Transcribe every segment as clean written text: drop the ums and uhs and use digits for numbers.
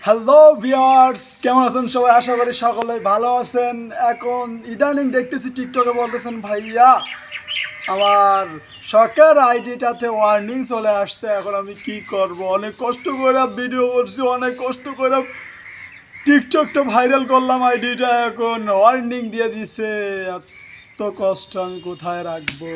Hello viewers, কেমন আছেন সবাই? আশা করি সকলে ভালো আছেন। এখন ইদানিং দেখতেছি টিকটকে বলতেছেন ভাইয়া আমার শখের আইডিটাতে ওয়ার্নিং চলে আসছে। এখন আমি কি করব? অনেক কষ্ট করে ভিডিও করছি, অনেক কষ্ট করে টিকটকটা ভাইরাল করলাম, আইডিটা এখন ওয়ার্নিং দিয়ে দিছে। এত কষ্ট আমি কোথায় রাখবো?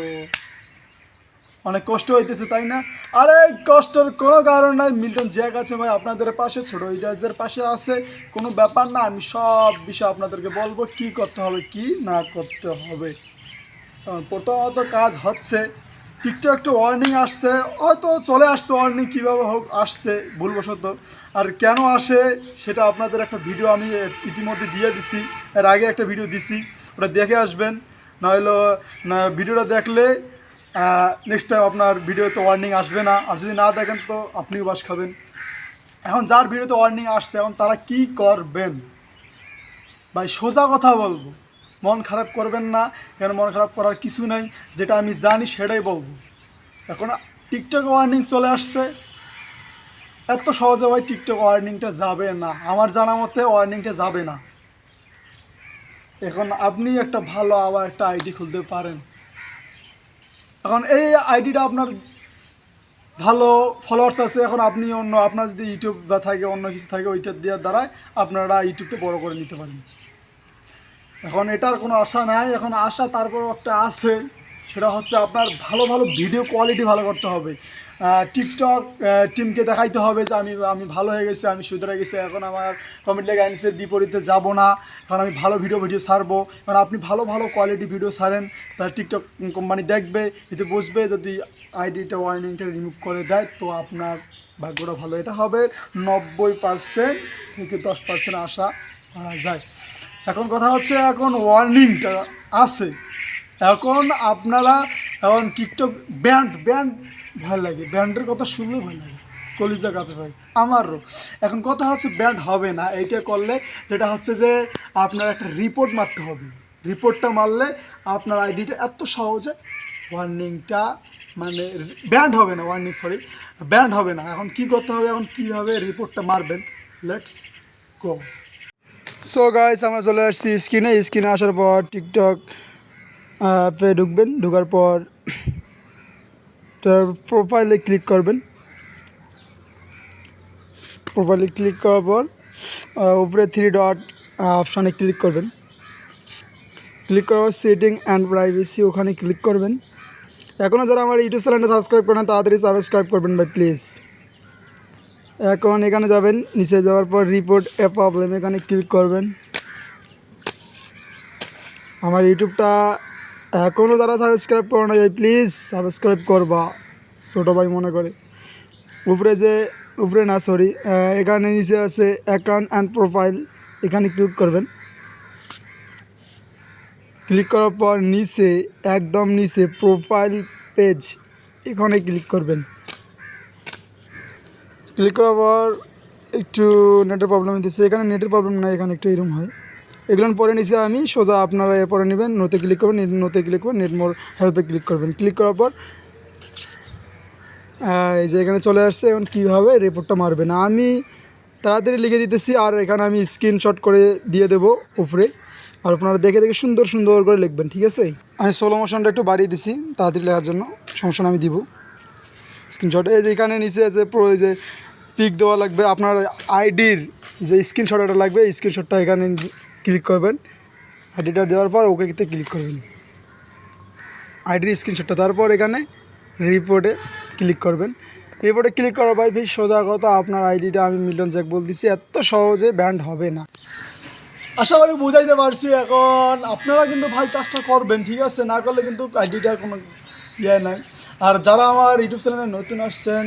অনেক কষ্ট হইতেছে, তাই না? আরে কষ্টের কোনো কারণ নাই। মিল্টন জ্যাক আছে ভাই আপনাদের পাশে, ছোটো ইতিহাসদের পাশে আছে। কোনো ব্যাপার না, আমি সব বিষয় আপনাদেরকে বলবো কি করতে হবে কি না করতে হবে। প্রথমত কাজ হচ্ছে টিকটক একটা ওয়ার্নিং আসছে, হয়তো চলে আসছে ওয়ার্নিং, কীভাবে হোক আসছে ভুলবশত। আর কেন আসে সেটা আপনাদের একটা ভিডিও আমি ইতিমধ্যে দিয়ে দিছি, এর আগে একটা ভিডিও দিছি, ওটা দেখে আসবেন। নইলে না, ভিডিওটা দেখলে নেক্সট টাইম আপনার ভিডিওতে ওয়ার্নিং আসবে না। আর যদি না দেখেন তো আপনিও বাস খাবেন। এখন যার ভিডিওতে ওয়ার্নিং আসছে এখন তারা কি করবেন ভাই? সোজা কথা বলবো, মন খারাপ করবেন না। এখানে মন খারাপ করার কিছু নাই, যেটা আমি জানি সেটাই বলবো। এখন টিকটক ওয়ার্নিং চলে আসছে, এত সহজে ভাই টিকটক ওয়ার্নিংটা যাবে না, আমার জানা মতে ওয়ার্নিংটা যাবে না। এখন আপনি একটা ভালো আবার একটা আইডি খুলতে পারেন। এখন এই আইডিটা আপনার ভালো ফলোয়ার্স আছে, এখন আপনি অন্য আপনার যদি ইউটিউব বা থাকে অন্য কিছু থাকে ওইটা দেওয়ার দ্বারাই আপনারা ইউটিউবটা বড় করে নিতে পারেন। এখন এটার কোনো আশা নাই, এখন আশা তারপরও একটা আছে, সেটা হচ্ছে আপনার ভালো ভালো ভিডিও কোয়ালিটি ভালো করতে হবে। টিকটক টিমকে দেখাইতে হবে যে আমি ভালো হয়ে গেছি, আমি শুধরে গেছি, এখন আমার কমেন্ট গাইডেন্সের বিপরীতে যাব না, কারণ আমি ভালো ভিডিও ছাড়বো। কারণ আপনি ভালো ভালো কোয়ালিটি ভিডিও ছাড়েন, তার টিকটক কোম্পানি দেখবে, এতে বুঝবে। যদি আইডিটা ওয়ার্নিংটা রিমুভ করে দেয় তো আপনার ভাগ্যটা ভালো। এটা হবে 90% থেকে 10% আশা করা যায়। এখন কথা হচ্ছে, এখন ওয়ার্নিংটা আছে, এখন আপনারা এখন টিকটক ব্যান্ড ভয় লাগে, ব্যান্ডের কথা শুনলেই ভয় লাগে, কলিজা কাঁপে ভাই আমারও। এখন কথা হচ্ছে ব্যান্ড হবে না এইটা করলে, যেটা হচ্ছে যে আপনার একটা রিপোর্ট মারতে হবে। রিপোর্টটা মারলে আপনার আইডিটা এত সহজে ওয়ার্নিংটা মানে ব্যান্ড হবে না, ব্যান্ড হবে না। এখন কি করতে হবে, এখন কীভাবে রিপোর্টটা মারবেন, লেটস গো। সো গাইস, আমরা চলে আসছি স্ক্রিনে আসার পর টিকটক অ্যাপে ঢুকবেন। ঢোকার পর প্রোফাইলে ক্লিক করবেন। প্রোফাইলে ক্লিক করার পর উপরে 3 ডট অপশানে ক্লিক করবেন। ক্লিক করার পর সেটিং অ্যান্ড প্রাইভেসি, ওখানে ক্লিক করবেন। এখনও যারা আমার ইউটিউব চ্যানেলটা সাবস্ক্রাইব করেন তাড়াতাড়ি সাবস্ক্রাইব করবেন ভাই প্লিজ। এখন এখানে যাবেন, নিচে যাওয়ার পর রিপোর্ট এ প্রবলেম, এখানে ক্লিক করবেন। আমার ইউটিউবটা এখনও যারা সাবস্ক্রাইব করো না ভাই প্লিজ সাবস্ক্রাইব করবা, ছোটো ভাই মনে করে। এখানে নিচে আছে অ্যাকাউন্ট অ্যান্ড প্রোফাইল, এখানে ক্লিক করবেন। ক্লিক করার পর নিচে একদম নিচে প্রোফাইল পেজ, এখানে ক্লিক করবেন। ক্লিক করার পর একটু নেটের প্রবলেম হতেছে, এখানে নেটের প্রবলেম না, এখানে একটু এরকম হয়। এগুলো পরে নিচে আমি সোজা আপনারা পরে নেবেন, নোতে ক্লিক করবেন, নেট মোর হেল্পে ক্লিক করবেন। ক্লিক করার পর এই যে এখানে চলে আসছে। এখন কীভাবে রিপোর্টটা মারবেন আমি তাড়াতাড়ি লিখে দিতেছি, আর এখানে আমি স্ক্রিনশট করে দিয়ে দেবো উপরে, আর আপনারা দেখে দেখে সুন্দর সুন্দর করে লিখবেন, ঠিক আছে? আমি স্লো মোশনটা একটু বাড়িয়ে দিছি তাড়াতাড়ি লেখার জন্য, সমস্যা আমি দিব স্ক্রিনশট। এই যে এখানে নিচে আছে এই যে পিক দেওয়া লাগবে, আপনার আইডির যে স্ক্রিনশট এটা লাগবে, এই স্ক্রিনশটটা এখানে ক্লিক করবেন। আইডিটা দেওয়ার পর ওকেতে ক্লিক করবেন, আইডির স্ক্রিনশটটা। তারপর এখানে রিপোর্টে ক্লিক করবেন। রিপোর্টে ক্লিক করার পর বেশ সোজা কথা, আপনার আইডিটা আমি মিল্টন জ্যাক বলতেছি, এত সহজে ব্যান্ড হবে না। আশা করি বুঝাইতে পারছি। এখন আপনারা কিন্তু ভাই কাজটা করবেন, ঠিক আছে? না করলে কিন্তু আইডিটার কোনো ইয়ে নাই। আর যারা আমার ইউটিউব চ্যানেলে নতুন আসছেন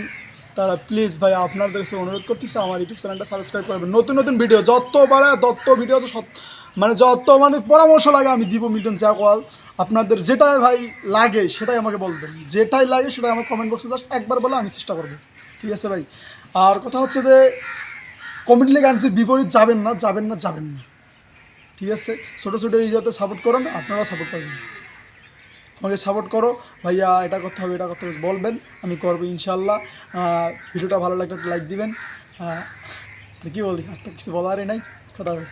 তারা প্লিজ ভাই আপনাদের কাছে অনুরোধ করতেছি আমার ইউটিউব চ্যানেলটা সাবস্ক্রাইব করবেন। নতুন নতুন ভিডিও যত ভিডিও আছে যত পরামর্শ লাগে আমি দিব মিল্টন জ্যাক ওয়াল। আপনাদের যেটাই ভাই লাগে সেটাই আমাকে বলবেন, যেটাই লাগে সেটাই আমার কমেন্ট বক্সে জাস্ট একবার বলে আমি চেষ্টা করবো, ঠিক আছে ভাই? আর কথা হচ্ছে যে কমেন্ট লেগে আনছি বিপরীত যাবেন না, ঠিক আছে? ছোটো ছোটো যাতে সাপোর্ট করেন, আপনারাও সাপোর্ট করবেন, আমাকে সাপোর্ট করো ভাইয়া, এটা করতে হবে বলবেন, আমি করবো ইনশাল্লাহ। ভিডিওটা ভালো লাগলে একটা লাইক দিবেন। কি বলি, আর তো কিছু বলারই নাই। খোদা হাফেজ।